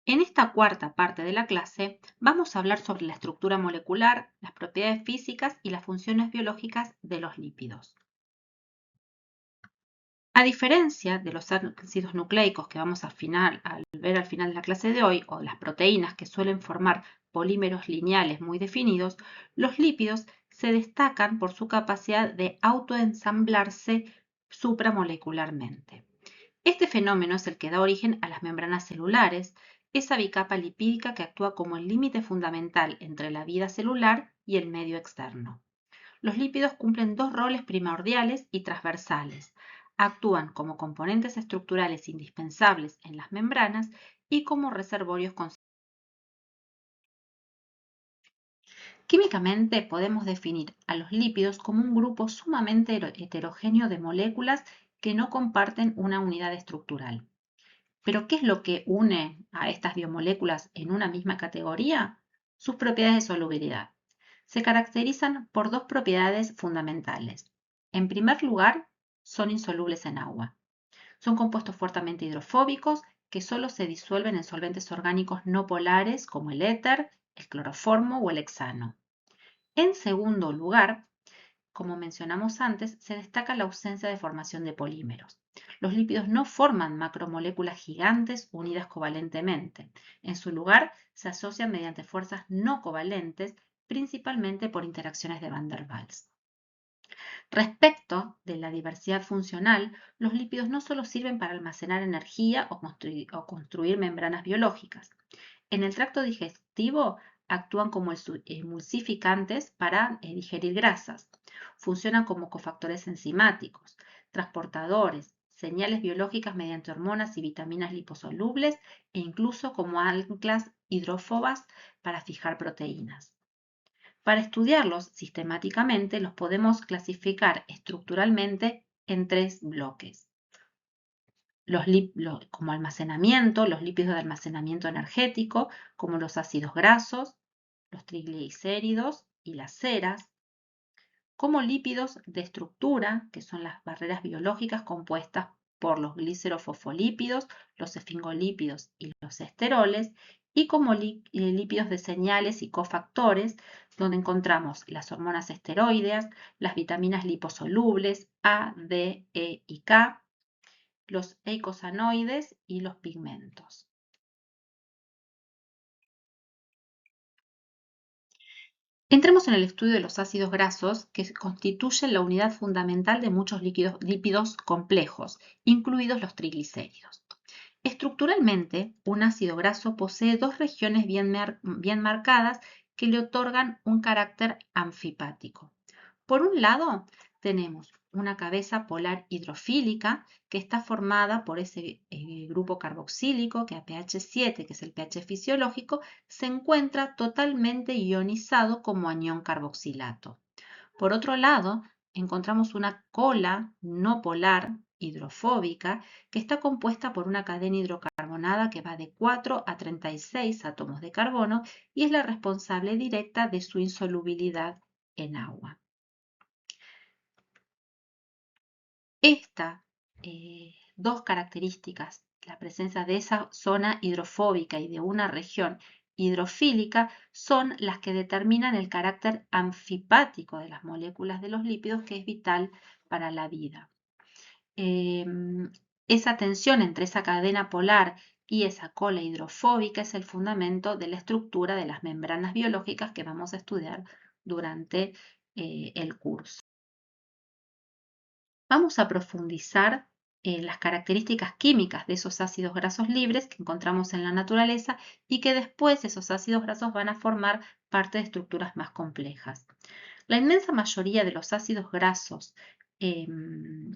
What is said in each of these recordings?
En esta cuarta parte de la clase vamos a hablar sobre la estructura molecular, las propiedades físicas y las funciones biológicas de los lípidos. A diferencia de los ácidos nucleicos que vamos a ver al final de la clase de hoy, o las proteínas que suelen formar polímeros lineales muy definidos, los lípidos se destacan por su capacidad de autoensamblarse supramolecularmente. Este fenómeno es el que da origen a las membranas celulares, esa bicapa lipídica que actúa como el límite fundamental entre la vida celular y el medio externo. Los lípidos cumplen dos roles primordiales y transversales. Actúan como componentes estructurales indispensables en las membranas y como reservorios concentrados. Químicamente podemos definir a los lípidos como un grupo sumamente heterogéneo de moléculas que no comparten una unidad estructural. ¿Pero qué es lo que une a estas biomoléculas en una misma categoría? Sus propiedades de solubilidad. Se caracterizan por dos propiedades fundamentales. En primer lugar, son insolubles en agua. Son compuestos fuertemente hidrofóbicos que solo se disuelven en solventes orgánicos no polares como el éter, el cloroformo o el hexano. En segundo lugar, como mencionamos antes, se destaca la ausencia de formación de polímeros. Los lípidos no forman macromoléculas gigantes unidas covalentemente. En su lugar, se asocian mediante fuerzas no covalentes, principalmente por interacciones de Van der Waals. Respecto de la diversidad funcional, los lípidos no solo sirven para almacenar energía o construir membranas biológicas. En el tracto digestivo actúan como emulsificantes para digerir grasas. Funcionan como cofactores enzimáticos, transportadores, señales biológicas mediante hormonas y vitaminas liposolubles e incluso como anclas hidrófobas para fijar proteínas. Para estudiarlos sistemáticamente los podemos clasificar estructuralmente en tres bloques. Como almacenamiento, los lípidos de almacenamiento energético, como los ácidos grasos, los triglicéridos y las ceras, como lípidos de estructura, que son las barreras biológicas compuestas por los glicerofosfolípidos, los esfingolípidos y los esteroles, y como lípidos de señales y cofactores, donde encontramos las hormonas esteroideas, las vitaminas liposolubles A, D, E y K, los eicosanoides y los pigmentos. Entremos en el estudio de los ácidos grasos, que constituyen la unidad fundamental de muchos lípidos complejos, incluidos los triglicéridos. Estructuralmente, un ácido graso posee dos regiones bien marcadas que le otorgan un carácter anfipático. Por un lado, tenemos una cabeza polar hidrofílica que está formada por ese grupo carboxílico que a pH 7, que es el pH fisiológico, se encuentra totalmente ionizado como anión carboxilato. Por otro lado, encontramos una cola no polar hidrofóbica que está compuesta por una cadena hidrocarbonada que va de 4 a 36 átomos de carbono y es la responsable directa de su insolubilidad en agua. Estas dos características, la presencia de esa zona hidrofóbica y de una región hidrofílica, son las que determinan el carácter anfipático de las moléculas de los lípidos, que es vital para la vida. Esa tensión entre esa cadena polar y esa cola hidrofóbica es el fundamento de la estructura de las membranas biológicas que vamos a estudiar durante el curso. Vamos a profundizar en las características químicas de esos ácidos grasos libres que encontramos en la naturaleza y que después esos ácidos grasos van a formar parte de estructuras más complejas. La inmensa mayoría de los ácidos grasos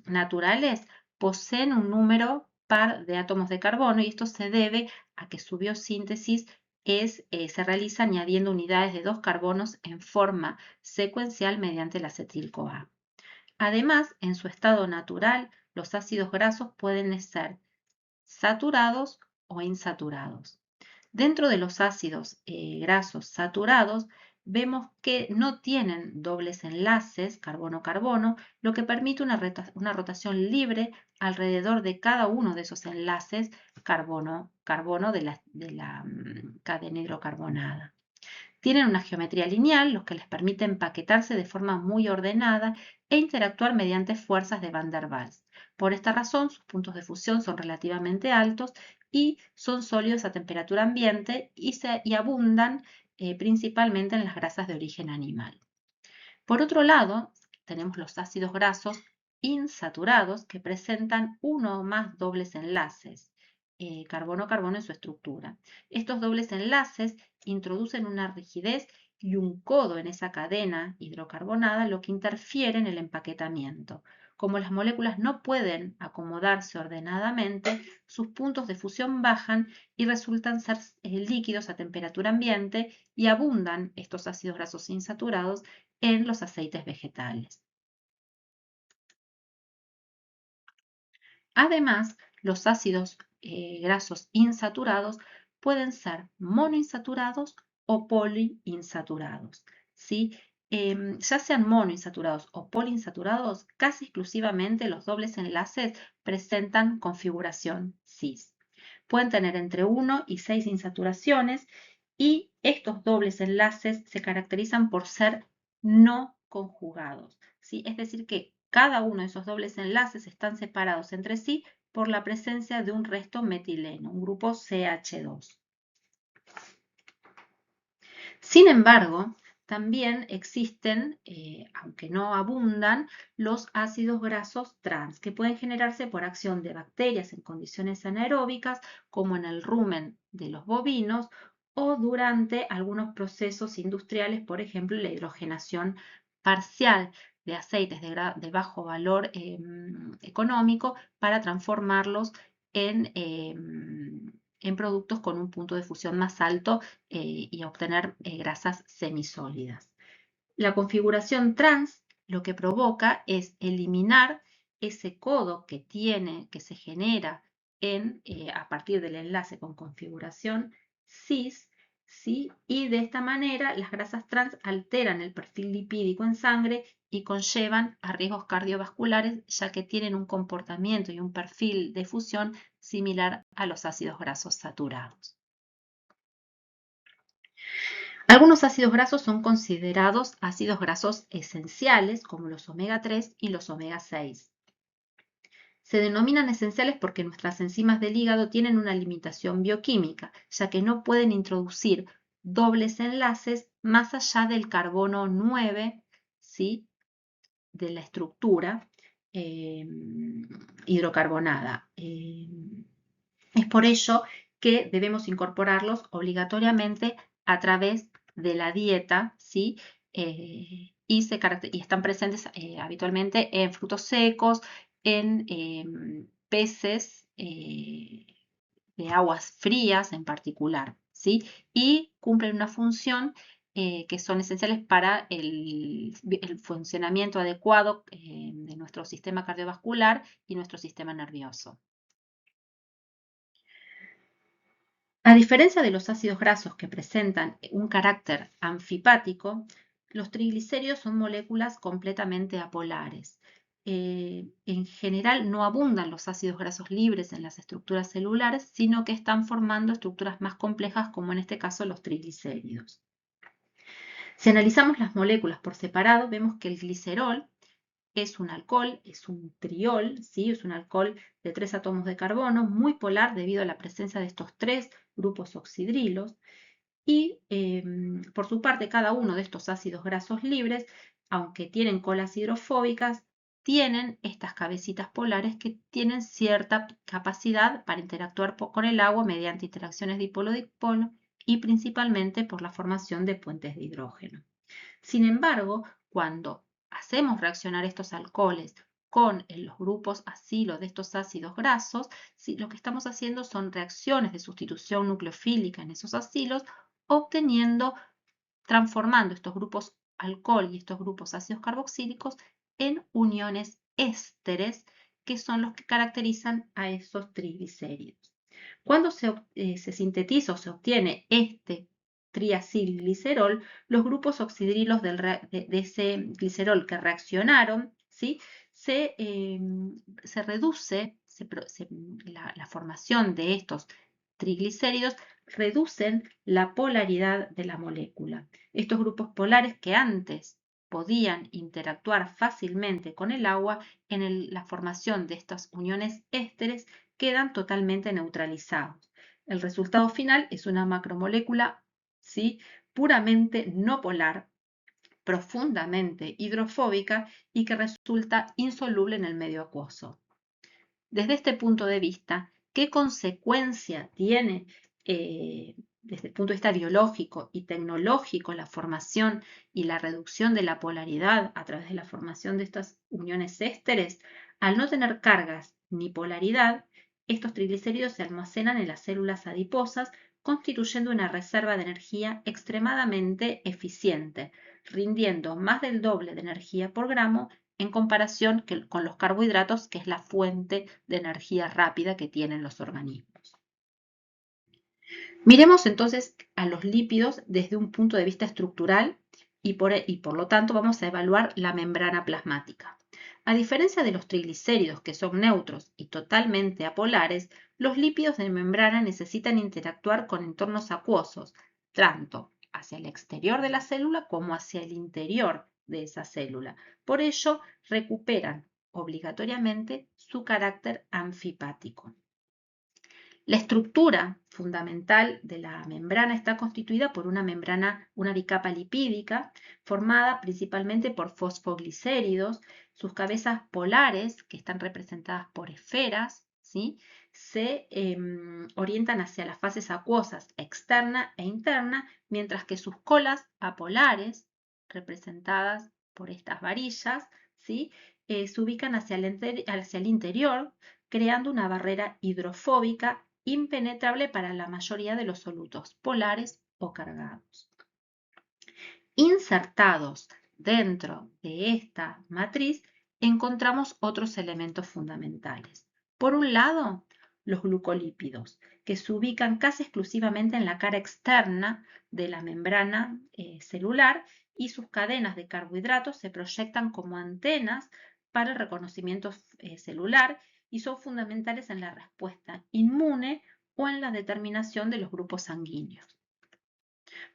naturales poseen un número par de átomos de carbono y esto se debe a que su biosíntesis se realiza añadiendo unidades de dos carbonos en forma secuencial mediante el acetil-CoA. Además, en su estado natural, los ácidos grasos pueden ser saturados o insaturados. Dentro de los ácidos grasos saturados, vemos que no tienen dobles enlaces carbono-carbono, lo que permite una rotación libre alrededor de cada uno de esos enlaces carbono-carbono de la cadena hidrocarbonada. Tienen una geometría lineal, lo que les permite empaquetarse de forma muy ordenada e interactuar mediante fuerzas de Van der Waals. Por esta razón, sus puntos de fusión son relativamente altos y son sólidos a temperatura ambiente y abundan principalmente en las grasas de origen animal. Por otro lado, tenemos los ácidos grasos insaturados que presentan uno o más dobles enlaces, carbono-carbono en su estructura. Estos dobles enlaces introducen una rigidez y un codo en esa cadena hidrocarbonada, lo que interfiere en el empaquetamiento. Como las moléculas no pueden acomodarse ordenadamente, sus puntos de fusión bajan y resultan ser líquidos a temperatura ambiente y abundan estos ácidos grasos insaturados en los aceites vegetales. Además, los ácidos grasos insaturados pueden ser monoinsaturados o poliinsaturados, ¿sí? Ya sean monoinsaturados o poliinsaturados, casi exclusivamente los dobles enlaces presentan configuración cis. Pueden tener entre 1 y 6 insaturaciones y estos dobles enlaces se caracterizan por ser no conjugados, ¿sí? Es decir, que cada uno de esos dobles enlaces están separados entre sí por la presencia de un resto metileno, un grupo CH2. Sin embargo, también existen, aunque no abundan, los ácidos grasos trans, que pueden generarse por acción de bacterias en condiciones anaeróbicas, como en el rumen de los bovinos, o durante algunos procesos industriales, por ejemplo, la hidrogenación parcial de aceites de bajo valor económico para transformarlos en productos con un punto de fusión más alto y obtener grasas semisólidas. La configuración trans lo que provoca es eliminar ese codo que se genera a partir del enlace con configuración cis, ¿sí? Y de esta manera las grasas trans alteran el perfil lipídico en sangre y conllevan a riesgos cardiovasculares, ya que tienen un comportamiento y un perfil de fusión similar a los ácidos grasos saturados. Algunos ácidos grasos son considerados ácidos grasos esenciales, como los omega 3 y los omega 6. Se denominan esenciales porque nuestras enzimas del hígado tienen una limitación bioquímica, ya que no pueden introducir dobles enlaces más allá del carbono 9, ¿sí?, de la estructura hidrocarbonada. Es por ello que debemos incorporarlos obligatoriamente a través de la dieta, ¿sí? Y están presentes habitualmente en frutos secos, en peces de aguas frías en particular, ¿sí? Y cumplen una función que son esenciales para el funcionamiento adecuado de nuestro sistema cardiovascular y nuestro sistema nervioso. A diferencia de los ácidos grasos que presentan un carácter anfipático, los triglicéridos son moléculas completamente apolares. En general no abundan los ácidos grasos libres en las estructuras celulares, sino que están formando estructuras más complejas, como en este caso los triglicéridos. Si analizamos las moléculas por separado, vemos que el glicerol es un alcohol, es un triol, ¿sí? Es un alcohol de 3 átomos de carbono, muy polar debido a la presencia de estos 3 grupos oxidrilos. Y por su parte, cada uno de estos ácidos grasos libres, aunque tienen colas hidrofóbicas, tienen estas cabecitas polares que tienen cierta capacidad para interactuar con el agua mediante interacciones dipolo-dipolo y principalmente por la formación de puentes de hidrógeno. Sin embargo, cuando hacemos reaccionar estos alcoholes con los grupos acilo de estos ácidos grasos, lo que estamos haciendo son reacciones de sustitución nucleofílica en esos acilos, transformando estos grupos alcohol y estos grupos ácidos carboxílicos en uniones ésteres, que son los que caracterizan a esos triglicéridos. Cuando se sintetiza o se obtiene este triacilglicerol, los grupos oxidrilos de ese glicerol que reaccionaron, ¿sí? se reduce, la formación de estos triglicéridos reducen la polaridad de la molécula. Estos grupos polares que antes podían interactuar fácilmente con el agua, en la formación de estas uniones ésteres quedan totalmente neutralizados. El resultado final es una macromolécula, ¿sí?, puramente no polar, profundamente hidrofóbica y que resulta insoluble en el medio acuoso. Desde este punto de vista, ¿qué consecuencia tiene desde el punto de vista biológico y tecnológico la formación y la reducción de la polaridad a través de la formación de estas uniones ésteres? Al no tener cargas ni polaridad, estos triglicéridos se almacenan en las células adiposas, constituyendo una reserva de energía extremadamente eficiente, rindiendo más del doble de energía por gramo en comparación con los carbohidratos, que es la fuente de energía rápida que tienen los organismos. Miremos entonces a los lípidos desde un punto de vista estructural y por lo tanto vamos a evaluar la membrana plasmática. A diferencia de los triglicéridos, que son neutros y totalmente apolares, los lípidos de membrana necesitan interactuar con entornos acuosos, tanto hacia el exterior de la célula como hacia el interior de esa célula. Por ello, recuperan obligatoriamente su carácter anfipático. La estructura fundamental de la membrana está constituida por una bicapa lipídica formada principalmente por fosfoglicéridos. Sus cabezas polares, que están representadas por esferas, ¿sí?, se orientan hacia las fases acuosas externa e interna, mientras que sus colas apolares, representadas por estas varillas, ¿sí?, se ubican hacia el interior, creando una barrera hidrofóbica impenetrable para la mayoría de los solutos polares o cargados. Insertados dentro de esta matriz encontramos otros elementos fundamentales. Por un lado, los glucolípidos, que se ubican casi exclusivamente en la cara externa de la membrana celular, y sus cadenas de carbohidratos se proyectan como antenas para el reconocimiento celular y son fundamentales en la respuesta inmune o en la determinación de los grupos sanguíneos.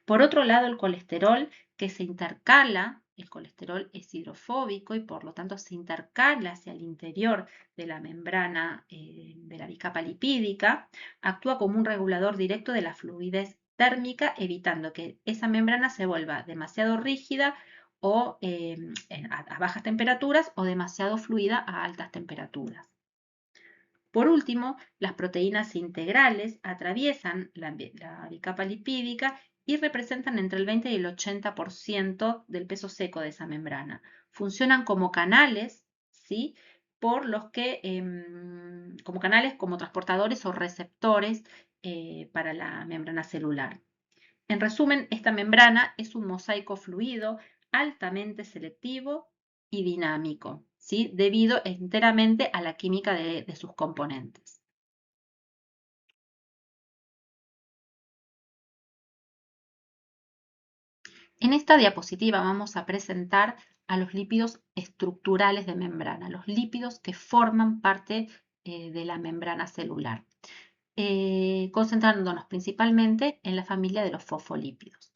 Por otro lado, el colesterol, que se intercala, el colesterol es hidrofóbico y por lo tanto se intercala hacia el interior de la membrana de la bicapa lipídica, actúa como un regulador directo de la fluidez térmica, evitando que esa membrana se vuelva demasiado rígida o a bajas temperaturas o demasiado fluida a altas temperaturas. Por último, las proteínas integrales atraviesan la bicapa lipídica y representan entre el 20 y el 80% del peso seco de esa membrana. Funcionan como canales, ¿sí?, como transportadores o receptores para la membrana celular. En resumen, esta membrana es un mosaico fluido altamente selectivo y dinámico, ¿sí?, debido enteramente a la química de sus componentes. En esta diapositiva vamos a presentar a los lípidos estructurales de membrana, los lípidos que forman parte de la membrana celular, concentrándonos principalmente en la familia de los fosfolípidos.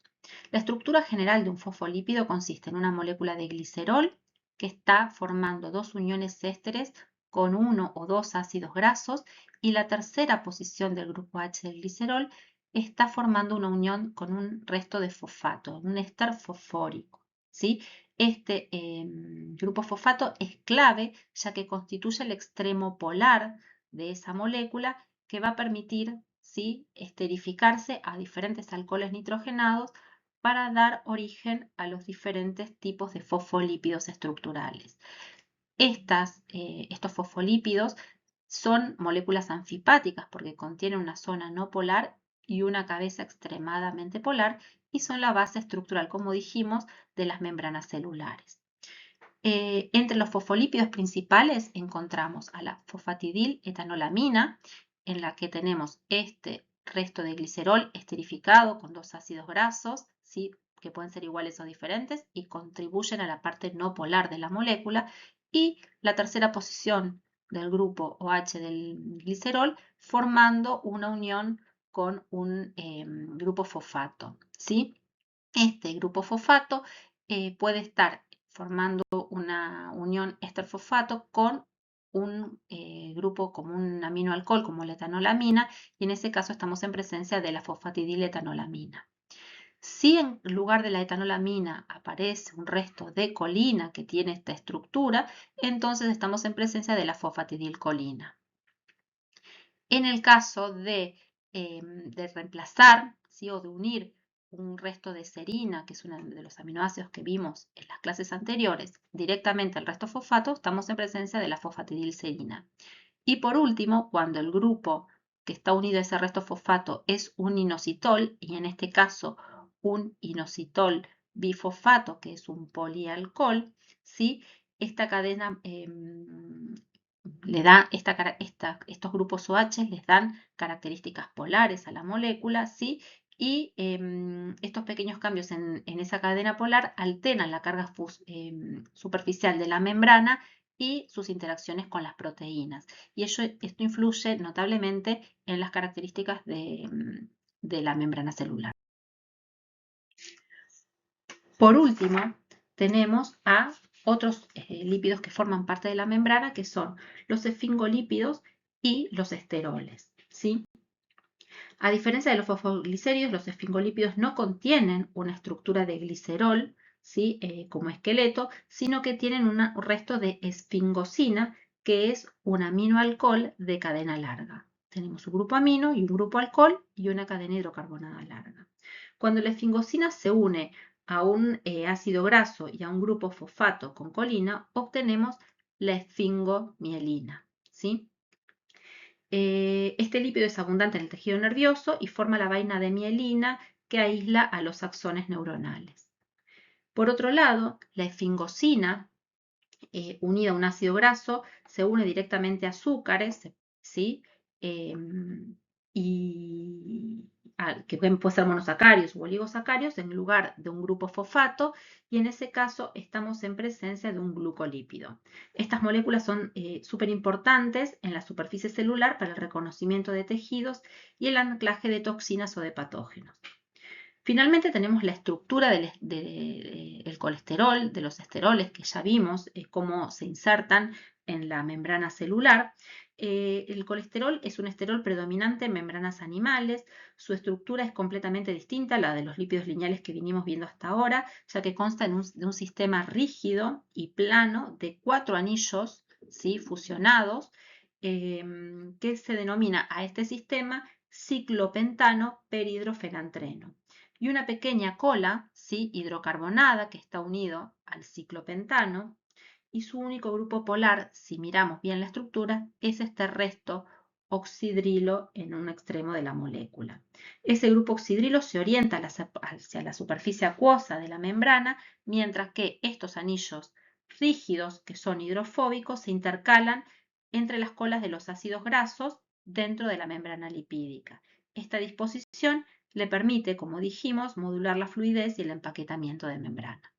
La estructura general de un fosfolípido consiste en una molécula de glicerol que está formando dos uniones ésteres con uno o dos ácidos grasos, y la tercera posición del grupo H del glicerol está formando una unión con un resto de fosfato, un éster fosfórico, ¿sí? Este grupo fosfato es clave, ya que constituye el extremo polar de esa molécula, que va a permitir, ¿sí?, esterificarse a diferentes alcoholes nitrogenados para dar origen a los diferentes tipos de fosfolípidos estructurales. Estos fosfolípidos son moléculas anfipáticas porque contienen una zona no polar y una cabeza extremadamente polar, y son la base estructural, como dijimos, de las membranas celulares. Entre los fosfolípidos principales encontramos a la fosfatidil etanolamina, en la que tenemos este resto de glicerol esterificado con dos ácidos grasos, ¿sí? Que pueden ser iguales o diferentes y contribuyen a la parte no polar de la molécula. Y la tercera posición del grupo OH del glicerol formando una unión con un grupo fosfato, ¿sí? Este grupo fosfato puede estar formando una unión éster-fosfato con un grupo como un aminoalcohol como la etanolamina, y en ese caso estamos en presencia de la fosfatidiletoanolamina. Si en lugar de la etanolamina aparece un resto de colina que tiene esta estructura, entonces estamos en presencia de la fosfatidilcolina. En el caso de reemplazar, ¿sí? O de unir un resto de serina, que es uno de los aminoácidos que vimos en las clases anteriores, directamente al resto fosfato, estamos en presencia de la fosfatidilserina. Y por último, cuando el grupo que está unido a ese resto fosfato es un inositol, y en este caso un inositol bifosfato, que es un polialcohol, ¿sí? Esta cadena le da estos grupos OH les dan características polares a la molécula, ¿sí? Y estos pequeños cambios en esa cadena polar alteran la carga superficial de la membrana y sus interacciones con las proteínas. Y esto influye notablemente en las características de la membrana celular. Por último, tenemos a otros lípidos que forman parte de la membrana, que son los esfingolípidos y los esteroles, ¿sí? A diferencia de los fosfoglicéridos, los esfingolípidos no contienen una estructura de glicerol, ¿sí? Como esqueleto, sino que tienen un resto de esfingosina, que es un aminoalcohol de cadena larga. Tenemos un grupo amino y un grupo alcohol y una cadena hidrocarbonada larga. Cuando la esfingosina se une a un ácido graso y a un grupo fosfato con colina, obtenemos la esfingomielina, ¿sí? Este lípido es abundante en el tejido nervioso y forma la vaina de mielina que aísla a los axones neuronales. Por otro lado, la esfingosina, unida a un ácido graso, se une directamente a azúcares, ¿sí? Que pueden ser monosacarios u oligosacarios en lugar de un grupo fosfato, y en ese caso estamos en presencia de un glucolípido. Estas moléculas son súper importantes en la superficie celular para el reconocimiento de tejidos y el anclaje de toxinas o de patógenos. Finalmente tenemos la estructura del colesterol, de los esteroles, que ya vimos cómo se insertan en la membrana celular. El colesterol es un esterol predominante en membranas animales. Su estructura es completamente distinta a la de los lípidos lineales que vinimos viendo hasta ahora, ya que consta de un sistema rígido y plano de 4 anillos, ¿sí? Fusionados, que se denomina a este sistema ciclopentano perhidrofenantreno. Y una pequeña cola, ¿sí? Hidrocarbonada, que está unido al ciclopentano, y su único grupo polar, si miramos bien la estructura, es este resto oxidrilo en un extremo de la molécula. Ese grupo oxidrilo se orienta hacia la superficie acuosa de la membrana, mientras que estos anillos rígidos, que son hidrofóbicos, se intercalan entre las colas de los ácidos grasos dentro de la membrana lipídica. Esta disposición le permite, como dijimos, modular la fluidez y el empaquetamiento de membrana.